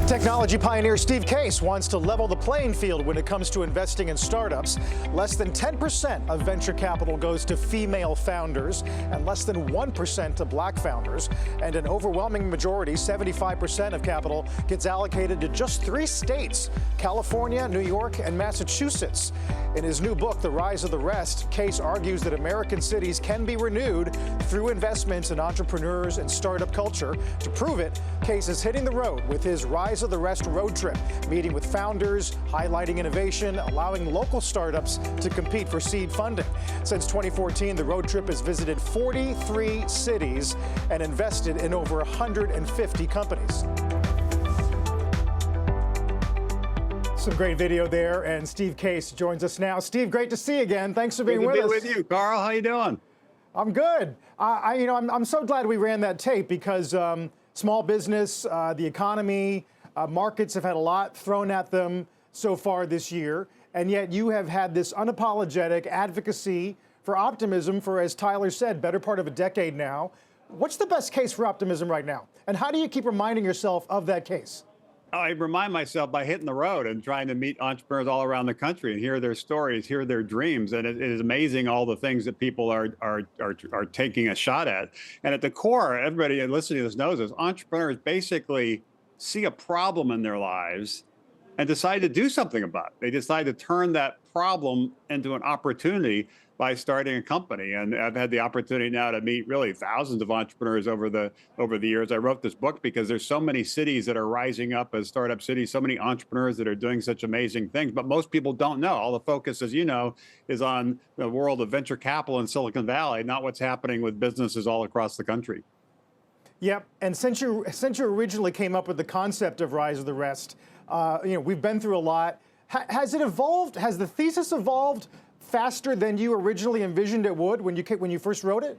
Technology pioneer Steve Case wants to level the playing field when it comes to investing in startups. Less than 10% of venture capital goes to female founders and less than 1% to black founders. And an overwhelming majority, 75% of capital, gets allocated to just 3 states, California, New York, and Massachusetts. In his new book, The Rise of the Rest, Case argues that American cities can be renewed through investments in entrepreneurs and startup culture. To prove it, Case is hitting the road with his Rise of the Rest road trip, meeting with founders, highlighting innovation, allowing local startups to compete for seed funding. Since 2014, the road trip has visited 43 cities and invested in over 150 companies. Some great video there, and Steve Case joins us now. Steve, great to see you again. Thanks for being with us. Good to be with you, Carl. How you doing? I'm good. I'm so glad we ran that tape because small business, the economy, markets have had a lot thrown at them so far this year, and yet you have had this unapologetic advocacy for optimism for, as Tyler said, better part of a decade now. What's the best case for optimism right now? And how do you keep reminding yourself of that case? I remind myself by hitting the road and trying to meet entrepreneurs all around the country and hear their stories, hear their dreams. And it is amazing all the things that people are taking a shot at. And at the core, everybody listening to this knows this, entrepreneurs basically see a problem in their lives and decide to do something about it. They decide to turn that problem into an opportunity by starting a company. And I've had the opportunity now to meet really thousands of entrepreneurs over the years. I wrote this book because there's so many cities that are rising up as startup cities, so many entrepreneurs that are doing such amazing things, but most people don't know. All the focus, as you know, is on the world of venture capital in Silicon Valley, not what's happening with businesses all across the country. Yep, and since you originally came up with the concept of Rise of the Rest, we've been through a lot. Has it evolved? Has the thesis evolved faster than you originally envisioned it would when you first wrote it?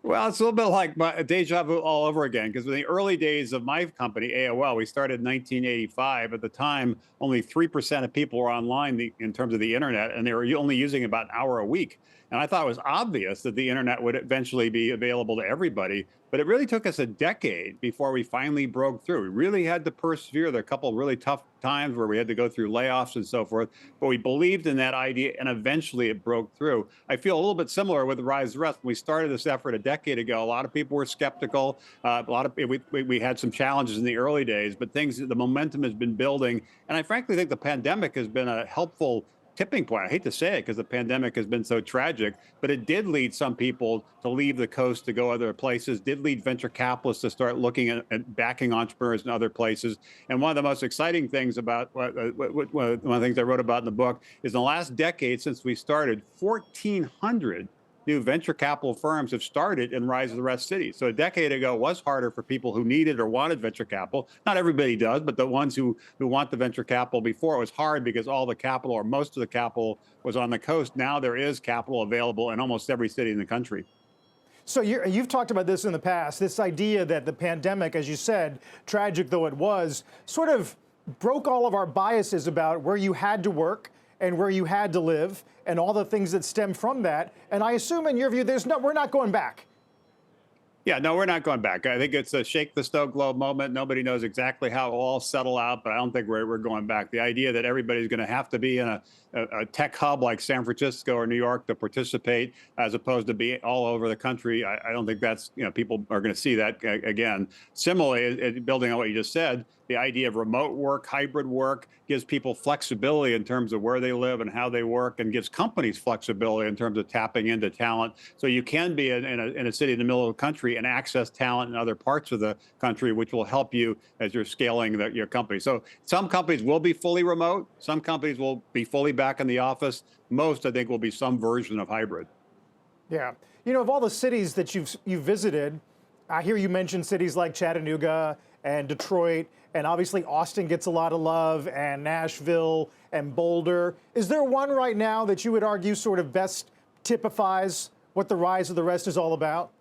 Well, it's a little bit like a deja vu all over again, because in the early days of my company, AOL, we started in 1985. At the time, only 3% of people were online in terms of the internet, and they were only using about an hour a week. And I thought it was obvious that the internet would eventually be available to everybody. But it really took us a decade before we finally broke through. We really had to persevere. There are a couple of really tough times where we had to go through layoffs and so forth. But we believed in that idea, and eventually it broke through. I feel a little bit similar with the Rise of the Rest. When we started this effort a decade ago, a lot of people were skeptical. We had some challenges in the early days, but the momentum has been building. And I frankly think the pandemic has been a helpful tipping point. I hate to say it because the pandemic has been so tragic, but it did lead some people to leave the coast to go other places, did lead venture capitalists to start looking at backing entrepreneurs in other places. And one of the most exciting things about one of the things I wrote about in the book is in the last decade since we started, 1,400 new venture capital firms have started in Rise of the Rest cities. So a decade ago, it was harder for people who needed or wanted venture capital. Not everybody does, but the ones who want the venture capital before, it was hard because all the capital or most of the capital was on the coast. Now there is capital available in almost every city in the country. So you've talked about this in the past, this idea that the pandemic, as you said, tragic though it was, sort of broke all of our biases about where you had to work and where you had to live and all the things that stem from that. And I assume in your view, we're not going back. Yeah, no, we're not going back. I think it's a shake the snow globe moment. Nobody knows exactly how it will all settle out, but I don't think we're going back. The idea that everybody's going to have to be in a tech hub like San Francisco or New York to participate, as opposed to be all over the country, I don't think that's, people are going to see that again. Similarly, building on what you just said, the idea of remote work, hybrid work, gives people flexibility in terms of where they live and how they work, and gives companies flexibility in terms of tapping into talent. So you can be in a city in the middle of the country and access talent in other parts of the country, which will help you as you're scaling your company. So some companies will be fully remote. Some companies will be fully back in the office. Most, I think, will be some version of hybrid. Yeah. Of all the cities that you've visited, I hear you mention cities like Chattanooga and Detroit, and obviously Austin gets a lot of love, and Nashville and Boulder. Is there one right now that you would argue sort of best typifies what the Rise of the Rest is all about?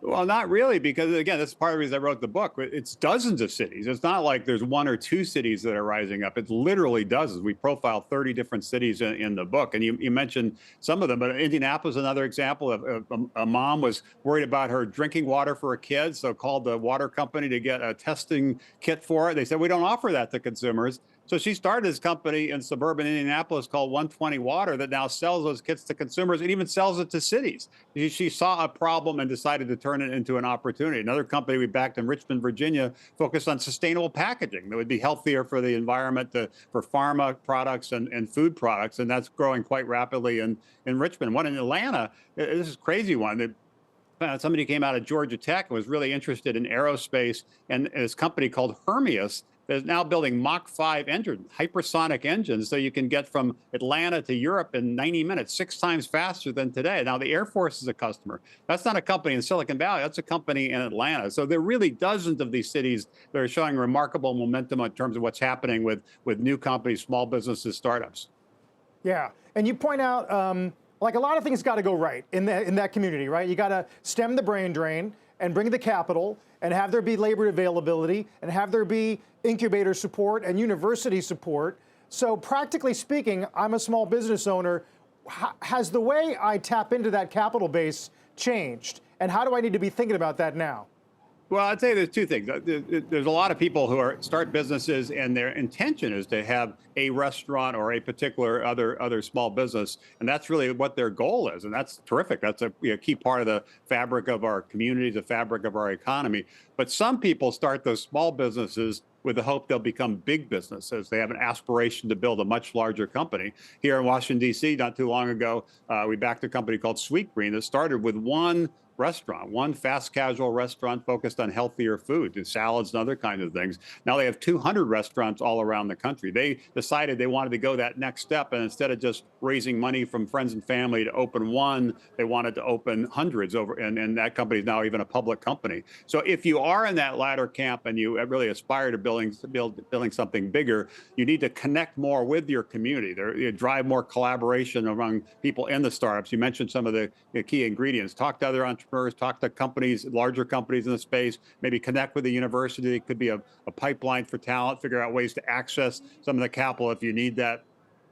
Well, not really, because again, that's part of the reason I wrote the book. It's dozens of cities. It's not like there's one or two cities that are rising up. It's literally dozens. We profile 30 different cities in the book. And you mentioned some of them, but Indianapolis is another example of a mom was worried about her drinking water for a kid, so called the water company to get a testing kit for it. They said, we don't offer that to consumers. So she started this company in suburban Indianapolis called 120 Water that now sells those kits to consumers and even sells it to cities. She saw a problem and decided to turn it into an opportunity. Another company we backed in Richmond, Virginia, focused on sustainable packaging that would be healthier for the environment, for pharma products and food products. And that's growing quite rapidly in Richmond. One in Atlanta, this is a crazy one. Somebody came out of Georgia Tech and was really interested in aerospace, and this company called Hermeus is now building Mach 5 engines, hypersonic engines, so you can get from Atlanta to Europe in 90 minutes, 6 times faster than today. Now, the Air Force is a customer. That's not a company in Silicon Valley. That's a company in Atlanta. So there are really dozens of these cities that are showing remarkable momentum in terms of what's happening with new companies, small businesses, startups. Yeah, and you point out, like a lot of things got to go right in that community, right? You got to stem the brain drain and bring the capital and have there be labor availability and have there be incubator support and university support. So practically speaking, I'm a small business owner. Has the way I tap into that capital base changed? And how do I need to be thinking about that now? Well, I'd say there's two things. There's a lot of people who start businesses and their intention is to have a restaurant or a particular other small business, and that's really what their goal is, and that's terrific. That's a key part of the fabric of our communities, the fabric of our economy. But some people start those small businesses with the hope they'll become big businesses. They have an aspiration to build a much larger company. Here in Washington, D.C., not too long ago, we backed a company called Sweetgreen that started with one restaurant, one fast casual restaurant focused on healthier food, salads and other kinds of things. Now they have 200 restaurants all around the country. They decided they wanted to go that next step, and instead of just raising money from friends and family to open one, they wanted to open hundreds over, and that company is now even a public company. So if you are in that latter camp and you really aspire to building something bigger, you need to connect more with your community. You drive more collaboration among people in the startups. You mentioned some of the key ingredients. Talk to other entrepreneurs, talk to companies, larger companies in the space, maybe connect with the university. It could be a pipeline for talent, figure out ways to access some of the capital if you need that.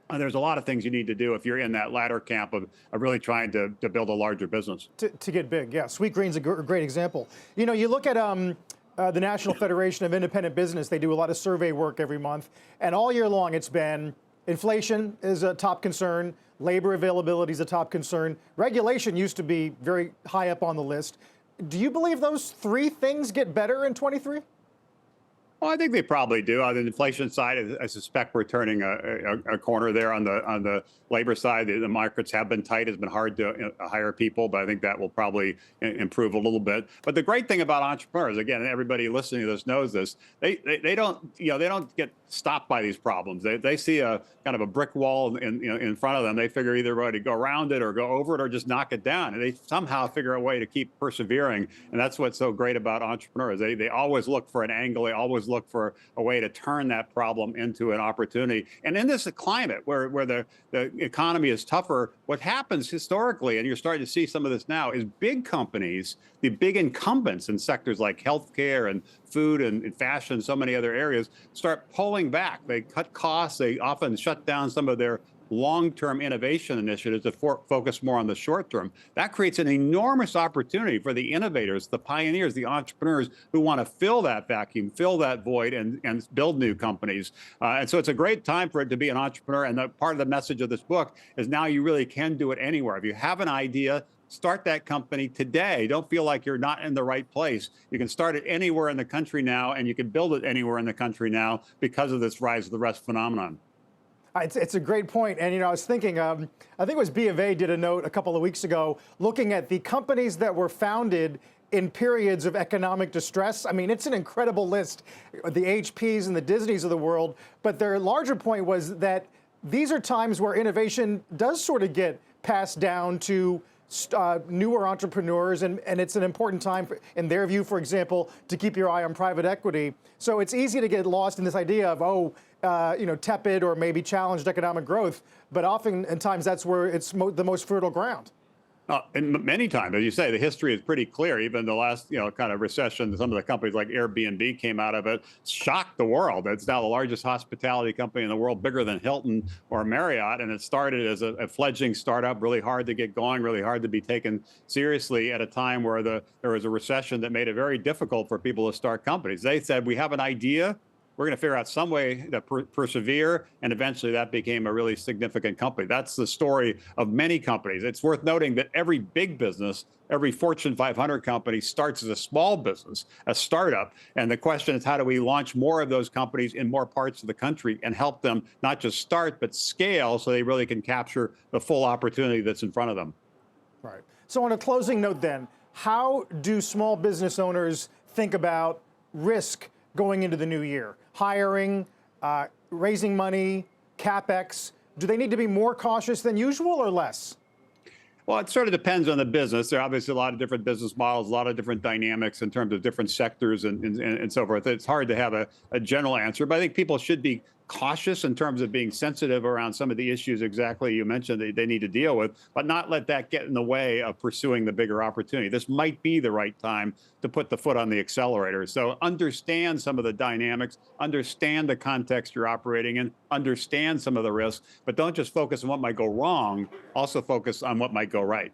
There's a lot of things you need to do if you're in that latter camp of really trying to build a larger business. To get big, yeah. Sweetgreen's a great example. You know, you look at the National Federation of Independent Business. They do a lot of survey work every month, and all year long it's been inflation is a top concern, labor availability is a top concern, regulation used to be very high up on the list. Do you believe those three things get better in 23? Well, I think they probably do. On the inflation side, I suspect we're turning a corner there. On the labor side, the markets have been tight. It's been hard to hire people, but I think that will probably improve a little bit. But the great thing about entrepreneurs, again, everybody listening to this knows this. They don't get stopped by these problems. They see a kind of a brick wall in front of them. They figure either way to go around it or go over it or just knock it down. And they somehow figure a way to keep persevering. And that's what's so great about entrepreneurs. They always look for an angle. They always look for a way to turn that problem into an opportunity. And in this climate where the economy is tougher, what happens historically, and you're starting to see some of this now, is big companies, the big incumbents in sectors like healthcare and food and fashion, and so many other areas, start pulling back. They cut costs. They often shut down some of their long-term innovation initiatives to focus more on the short term. That creates an enormous opportunity for the innovators, the pioneers, the entrepreneurs who want to fill that vacuum, fill that void, and build new companies. And so it's a great time for it to be an entrepreneur. And part of the message of this book is now you really can do it anywhere. If you have an idea, start that company today. Don't feel like you're not in the right place. You can start it anywhere in the country now, and you can build it anywhere in the country now because of this rise of the rest phenomenon. It's a great point. And, you know, I was thinking, I think it was B of A did a note a couple of weeks ago looking at the companies that were founded in periods of economic distress. I mean, it's an incredible list, the HPs and the Disneys of the world. But their larger point was that these are times where innovation does sort of get passed down to newer entrepreneurs, and it's an important time, in their view, for example, to keep your eye on private equity. So it's easy to get lost in this idea of, tepid or maybe challenged economic growth, but oftentimes that's where it's the most fertile ground. And many times, as you say, the history is pretty clear. Even the last, kind of recession, some of the companies like Airbnb came out of it, shocked the world. It's now the largest hospitality company in the world, bigger than Hilton or Marriott. And it started as a fledgling startup, really hard to get going, really hard to be taken seriously at a time where there was a recession that made it very difficult for people to start companies. They said, we have an idea. We're going to figure out some way to persevere. And eventually that became a really significant company. That's the story of many companies. It's worth noting that every big business, every Fortune 500 company starts as a small business, a startup. And the question is, how do we launch more of those companies in more parts of the country and help them not just start, but scale so they really can capture the full opportunity that's in front of them? Right. So on a closing note then, how do small business owners think about risk going into the new year? Hiring, raising money, CapEx. Do they need to be more cautious than usual or less? Well, it sort of depends on the business. There are obviously a lot of different business models, a lot of different dynamics in terms of different sectors and so forth. It's hard to have a general answer, but I think people should be cautious in terms of being sensitive around some of the issues exactly you mentioned that they need to deal with, but not let that get in the way of pursuing the bigger opportunity. This might be the right time to put the foot on the accelerator. So understand some of the dynamics, understand the context you're operating in, understand some of the risks, but don't just focus on what might go wrong, also focus on what might go right.